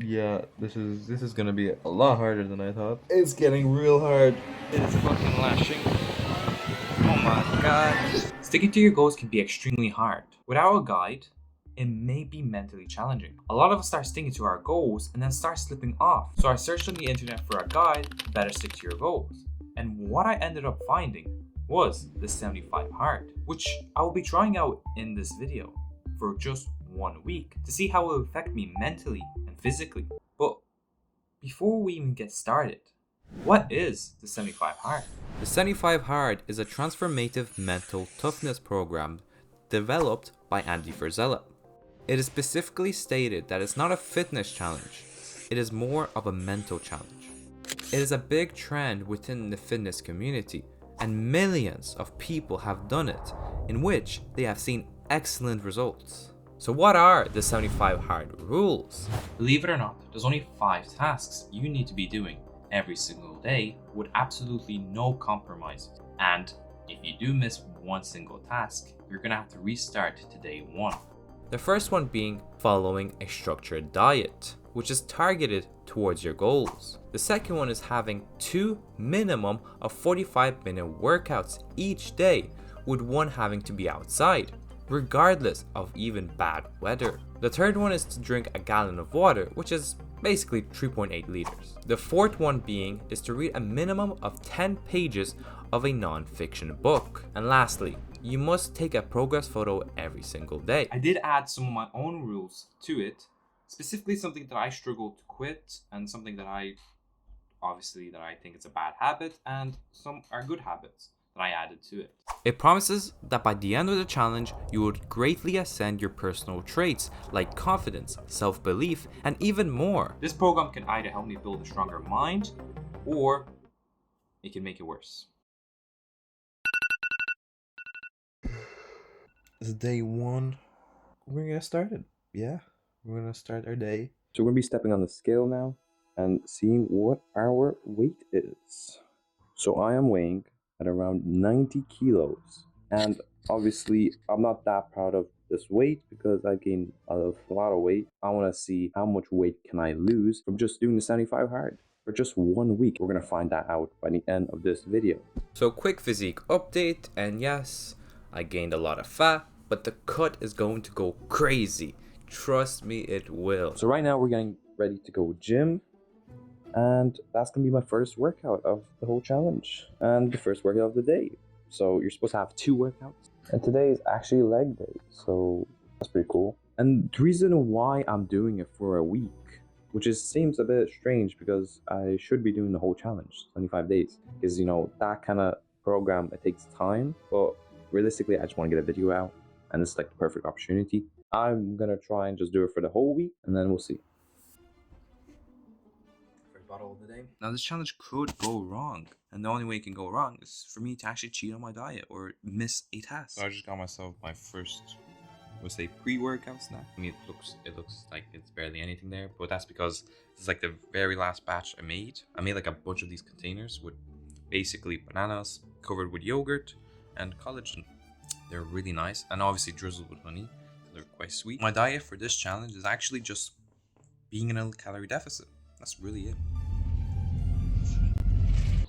Yeah, this is gonna be a lot harder than I thought. It's getting real hard. It is fucking lashing. Oh my god. Sticking to your goals can be extremely hard. Without a guide, it may be mentally challenging. A lot of us start sticking to our goals and then start slipping off. So I searched on the internet for a guide to better stick to your goals. And what I ended up finding was the 75 hard, which I will be trying out in this video for just 1 week to see how it will affect me mentally and physically. But before we even get started, what is the 75 hard? The 75 Hard is a transformative mental toughness program developed by Andy Frisella. It is specifically stated that it's not a fitness challenge, it is more of a mental challenge. It is a big trend within the fitness community, and millions of people have done it, in which they have seen excellent results. So what are the 75 Hard rules? Believe it or not, there's only 5 tasks you need to be doing every single day with absolutely no compromises. And if you do miss one single task, you're gonna have to restart to day 1. The first one being following a structured diet, which is targeted towards your goals. The second one is having 2 minimum of 45-minute workouts each day, with one having to be outside, regardless of even bad weather. The third one is to drink a gallon of water, which is basically 3.8 liters. The fourth one being is to read a minimum of 10 pages of a non-fiction book. And lastly, you must take a progress photo every single day. I did add some of my own rules to it, specifically something that I struggle to quit and something that I think it's a bad habit, and some are good habits that I added to it. It promises that by the end of the challenge, you would greatly ascend your personal traits like confidence, self-belief, and even more. This program can either help me build a stronger mind, or it can make it worse. It's day 1. We're gonna start it. Yeah, we're gonna start our day. So we're gonna be stepping on the scale now and seeing what our weight is. So I am weighing at around 90 kilos, and obviously I'm not that proud of this weight because I gained a lot of weight. I want to see how much weight can I lose from just doing the 75 hard for just 1 week. We're gonna find that out by the end of this video. So quick physique update, and yes, I gained a lot of fat, but the cut is going to go crazy. Trust me, it will. So right now we're getting ready to go gym, and that's gonna be my first workout of the whole challenge and the first workout of the day. So you're supposed to have 2 workouts, and today is actually leg day, so that's pretty cool. And the reason why I'm doing it for a week, which seems a bit strange because I should be doing the whole challenge 25 days, is that kind of program, it takes time, but realistically I just want to get a video out, and this is like the perfect opportunity. I'm gonna try and just do it for the whole week, and then we'll see. Bottle of the day. Now this challenge could go wrong, and the only way it can go wrong is for me to actually cheat on my diet or miss a task. So I just got myself my first, let's say, pre-workout snack. I mean, it looks like it's barely anything there, but that's because this is like the very last batch I made. I made like a bunch of these containers with basically bananas covered with yogurt and collagen. They're really nice, and obviously drizzled with honey, so they're quite sweet. My diet for this challenge is actually just being in a calorie deficit. That's really it.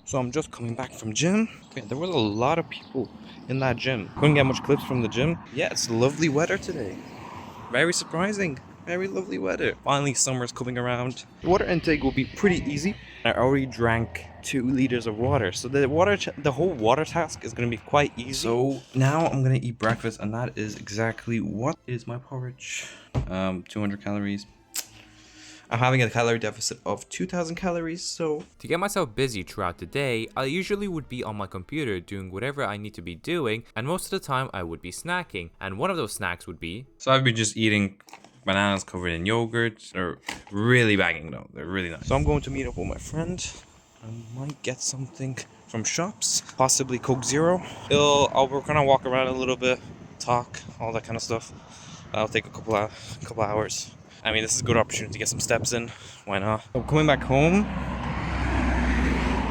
So I'm just coming back from gym. Okay, there was a lot of people in that gym. Couldn't get much clips from the gym. Yeah, it's lovely weather today. Very surprising. Very lovely weather. Finally, summer's coming around. The water intake will be pretty easy. I already drank 2 liters of water, so the whole water task is going to be quite easy. So now I'm going to eat breakfast, and that is exactly what is my porridge. 200 calories. I'm having a calorie deficit of 2,000 calories, so... To get myself busy throughout the day, I usually would be on my computer doing whatever I need to be doing, and most of the time I would be snacking, and one of those snacks would be... So I've been just eating bananas covered in yogurt. They're really banging though, they're really nice. So I'm going to meet up with my friend. I might get something from shops, possibly Coke Zero. We're gonna walk around a little bit, talk, all that kind of stuff. That'll take a couple hours. I mean, this is a good opportunity to get some steps in. Why not? I'm coming back home,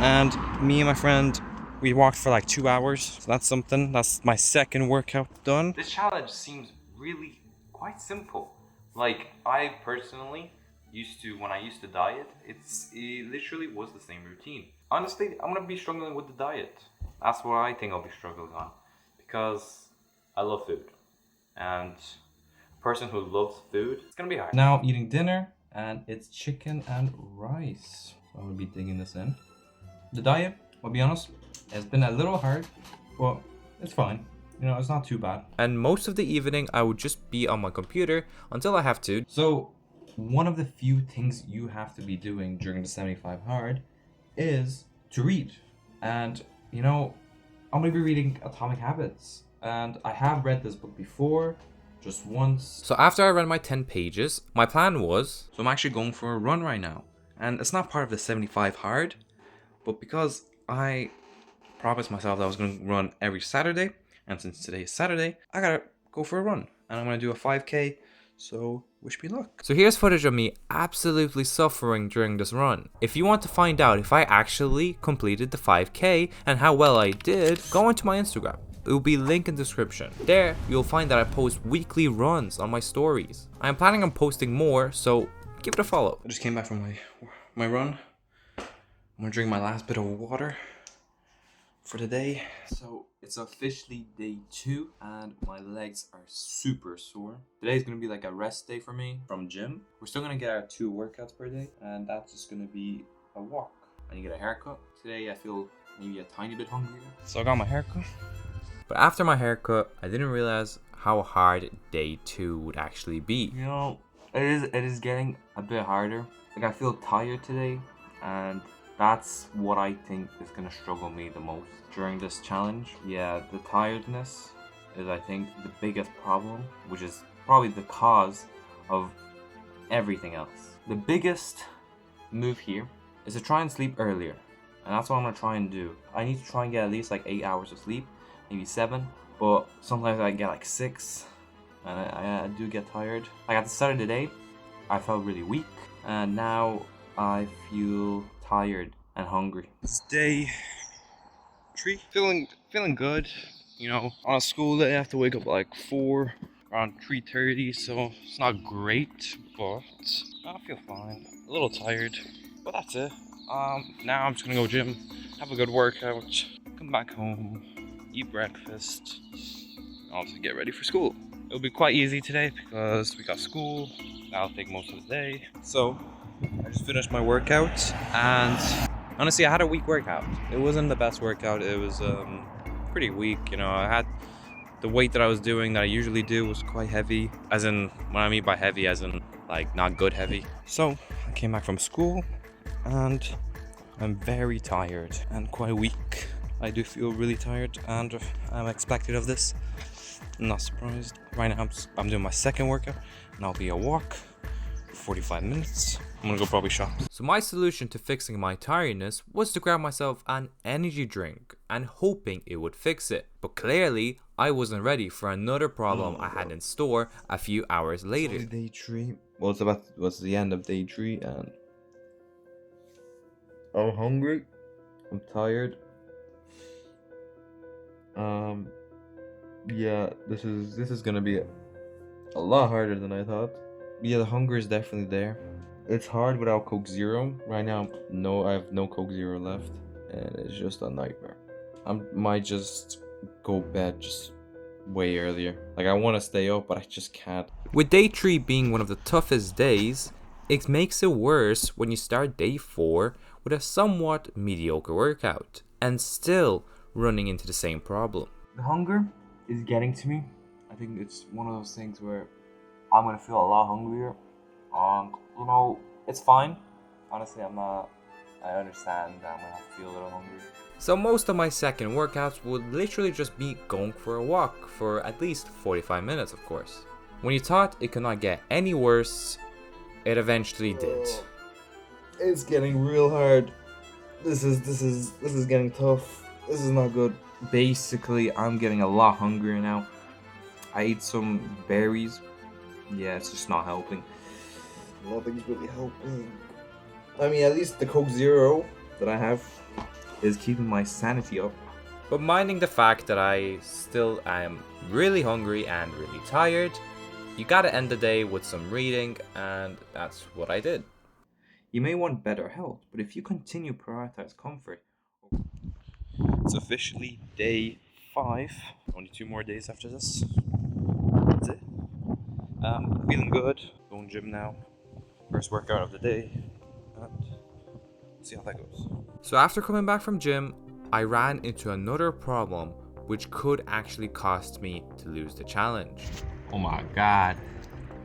and me and my friend, we walked for like 2 hours. So that's something. That's my second workout done. This challenge seems really quite simple. Like, I personally when I used to diet, it literally was the same routine. Honestly, I'm gonna be struggling with the diet. That's what I think I'll be struggling on, because I love food, and a person who loves food, it's gonna be hard. Now I'm eating dinner, and it's chicken and rice. So I'm gonna be digging this in. The diet, I'll be honest, has been a little hard, but it's fine. You know, it's not too bad. And most of the evening, I would just be on my computer until I have to. So, one of the few things you have to be doing during the 75 hard is to read. And, you know, I'm going to be reading Atomic Habits. And I have read this book before, just once. So after I read my 10 pages, my plan was... So I'm actually going for a run right now. And it's not part of the 75 hard, but because I promised myself that I was going to run every Saturday, and since today is Saturday, I gotta go for a run. And I'm gonna do a 5K, so wish me luck. So here's footage of me absolutely suffering during this run. If you want to find out if I actually completed the 5K and how well I did, go onto my Instagram. It will be linked in the description. There, you'll find that I post weekly runs on my stories. I am planning on posting more, so give it a follow. I just came back from my run. I'm gonna drink my last bit of water for the day. So it's officially day 2 and my legs are super sore. Today's gonna be like a rest day for me from gym. We're still gonna get our 2 workouts per day, and that's just gonna be a walk. I need to get a haircut. Today I feel maybe a tiny bit hungrier. So I got my haircut. But after my haircut, I didn't realize how hard day 2 would actually be. You know, it is getting a bit harder. Like I feel tired today, and that's what I think is gonna struggle me the most during this challenge. Yeah, the tiredness is, I think, the biggest problem, which is probably the cause of everything else. The biggest move here is to try and sleep earlier, and that's what I'm gonna try and do. I need to try and get at least like 8 hours of sleep, maybe 7, but sometimes I get like 6, and I do get tired. Like at the start of the day, I felt really weak, and now I feel tired and hungry. It's day 3. Feeling good. You know, on a school day I have to wake up at like 4, around 3:30, so it's not great, but I feel fine. A little tired, but that's it. Now I'm just gonna go gym, have a good workout, come back home, eat breakfast, and also get ready for school. It'll be quite easy today because we got school. That'll take most of the day. So I just finished my workout, and honestly I had a weak workout. It wasn't the best workout. It was pretty weak. You know, I had the weight that I was doing that I usually do was quite heavy, as in, what I mean by heavy, as in like not good heavy. So I came back from school and I'm very tired and quite weak. I do feel really tired, and I'm expected of this. I'm not surprised. Right now I'm doing my second workout, and I'll be a walk for 45 minutes. I'm gonna go probably shop. So my solution to fixing my tiredness was to grab myself an energy drink and hoping it would fix it. But clearly, I wasn't ready for another problem I had in store a few hours later. It's day 3. Well, it's the end of day 3, and I'm hungry. I'm tired. Yeah, this is gonna be a lot harder than I thought. Yeah, the hunger is definitely there. It's hard without Coke Zero. Right now, I have no Coke Zero left, and it's just a nightmare. I might just go bed just way earlier. Like, I want to stay up, but I just can't. With day 3 being one of the toughest days, it makes it worse when you start day 4 with a somewhat mediocre workout, and still running into the same problem. The hunger is getting to me. I think it's one of those things where I'm gonna feel a lot hungrier. You know, it's fine. Honestly, I understand that I'm gonna have to feel a little hungry. So most of my second workouts would literally just be going for a walk for at least 45 minutes, of course. When you thought it could not get any worse, it eventually did. It's getting real hard. This is getting tough. This is not good. Basically, I'm getting a lot hungrier now. I ate some berries. Yeah, it's just not helping. Nothing's really helping. I mean, at least the Coke Zero that I have is keeping my sanity up. But minding the fact that I still am really hungry and really tired, You gotta end the day with some reading, and that's what I did. You may want better health, but if you continue to prioritize comfort. It's officially day 5. Only 2 more days after this. That's it. Feeling good. Going gym now. First workout of the day. And see how that goes. So after coming back from gym, I ran into another problem which could actually cost me to lose the challenge. Oh my god.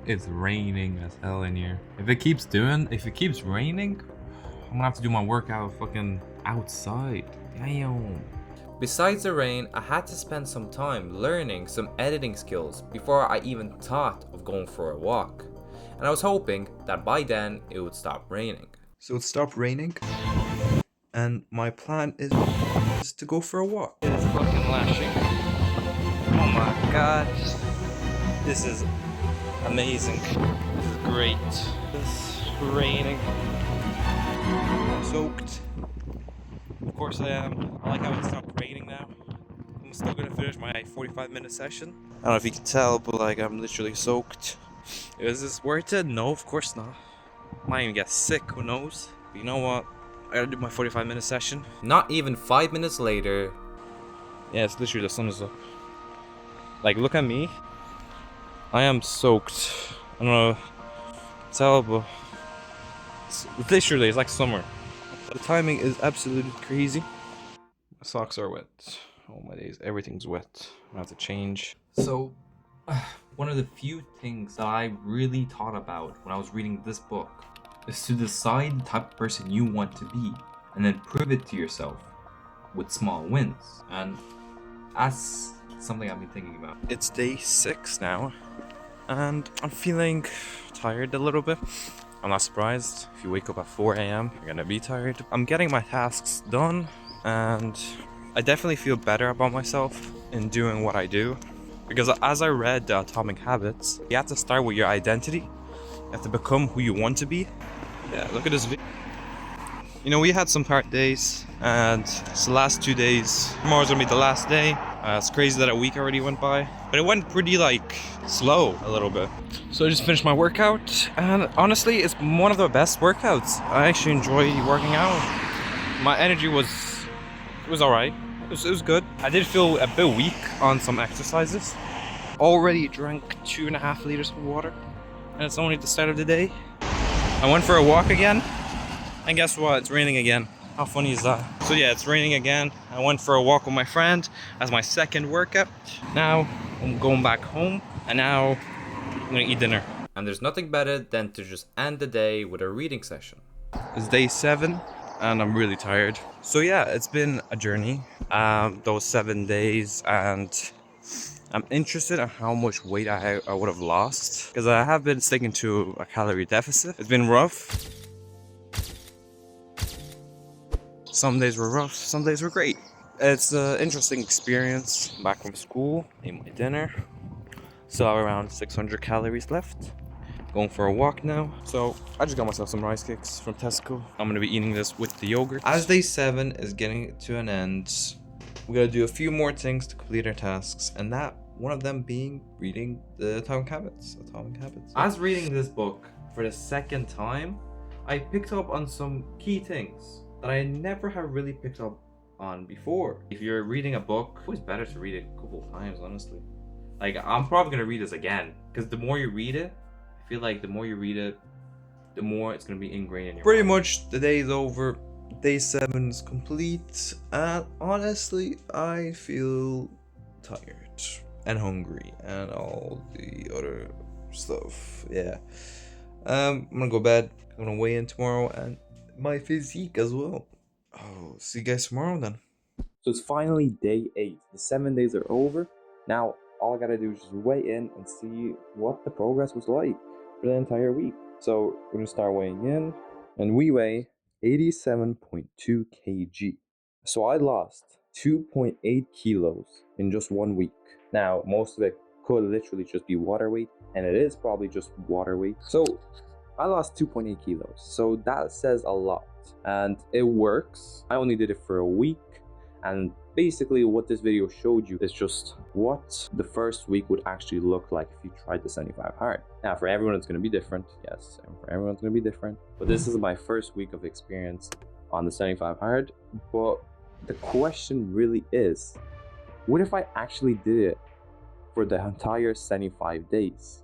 It's raining as hell in here. If it keeps raining, I'm gonna have to do my workout fucking outside. Damn. Besides the rain, I had to spend some time learning some editing skills before I even thought of going for a walk. And I was hoping that by then it would stop raining. So it stopped raining. And my plan is to go for a walk. It's fucking lashing. Oh my god. This is amazing. This is great. It's raining. I'm soaked. Of course I am. I like how it stopped raining now. I'm still gonna finish my 45-minute session. I don't know if you can tell, but like I'm literally soaked. Is this worth it? No, of course not. Might even get sick, who knows? But you know what? I gotta do my 45-minute session. Not even 5 minutes later, Yeah, it's literally the sun is up. Like, look at me. I am soaked. I don't know. Tell, but it's like summer. The timing is absolutely crazy. My socks are wet. Oh my days, everything's wet. I have to change. So, one of the few things that I really thought about when I was reading this book is to decide the type of person you want to be and then prove it to yourself with small wins. And that's something I've been thinking about. It's day 6 now, and I'm feeling tired a little bit. I'm not surprised. If you wake up at 4 a.m., you're gonna be tired. I'm getting my tasks done, and I definitely feel better about myself in doing what I do. Because as I read the Atomic Habits, you have to start with your identity. You have to become who you want to be. Yeah, look at this video. You know, we had some hard days, and it's the last 2 days. Tomorrow's gonna be the last day. It's crazy that a week already went by, but it went pretty like slow a little bit. So I just finished my workout, and honestly, it's one of the best workouts. I actually enjoy working out. My energy was alright. It was good. I did feel a bit weak on some exercises. Already drank 2.5 liters of water, and it's only the start of the day. I went for a walk again, and guess what? It's raining again. How funny is that? So yeah, it's raining again. I went for a walk with my friend as my second workout. Now I'm going back home, and now I'm gonna eat dinner. and there's nothing better than to just end the day with a reading session. It's day 7, and I'm really tired. So yeah, it's been a journey, those 7 days, and I'm interested in how much weight I would have lost, because I have been sticking to a calorie deficit. It's been rough. Some days were rough, some days were great. It's an interesting experience. Back from school, ate my dinner. Still have around 600 calories left. Going for a walk now. So I just got myself some rice cakes from Tesco. I'm gonna be eating this with the yogurt. As day 7 is getting to an end, we gotta do a few more things to complete our tasks, and that one of them being reading the Atomic Habits. As reading this book for the second time, I picked up on some key things that I never have really picked up on before. If you're reading a book, it's always better to read it a couple of times, honestly. Like, I'm probably gonna read this again, because the more you read it, I feel like the more you read it, the more it's gonna be ingrained in your Pretty mind. much the day is over. Day 7 is complete, and honestly, I feel tired and hungry and all the other stuff. Yeah. I'm gonna go to bed. I'm gonna weigh in tomorrow, and my physique as well. Oh, see you guys tomorrow then. So it's finally day 8. The 7 days are over. Now all I gotta do is just weigh in and see what the progress was like for the entire week. So we're gonna start weighing in, and we weigh 87.2 kg. So I lost 2.8 kilos in just 1 week. Now most of it could literally just be water weight, and it is probably just water weight. So I lost 2.8 kilos. So that says a lot, and it works. I only did it for a week, and basically what this video showed you is just what the first week would actually look like if you tried the 75 hard. Now for everyone it's going to be different, yes, and for everyone it's going to be different, but this is my first week of experience on the 75 hard. But the question really is, what if I actually did it for the entire 75 days?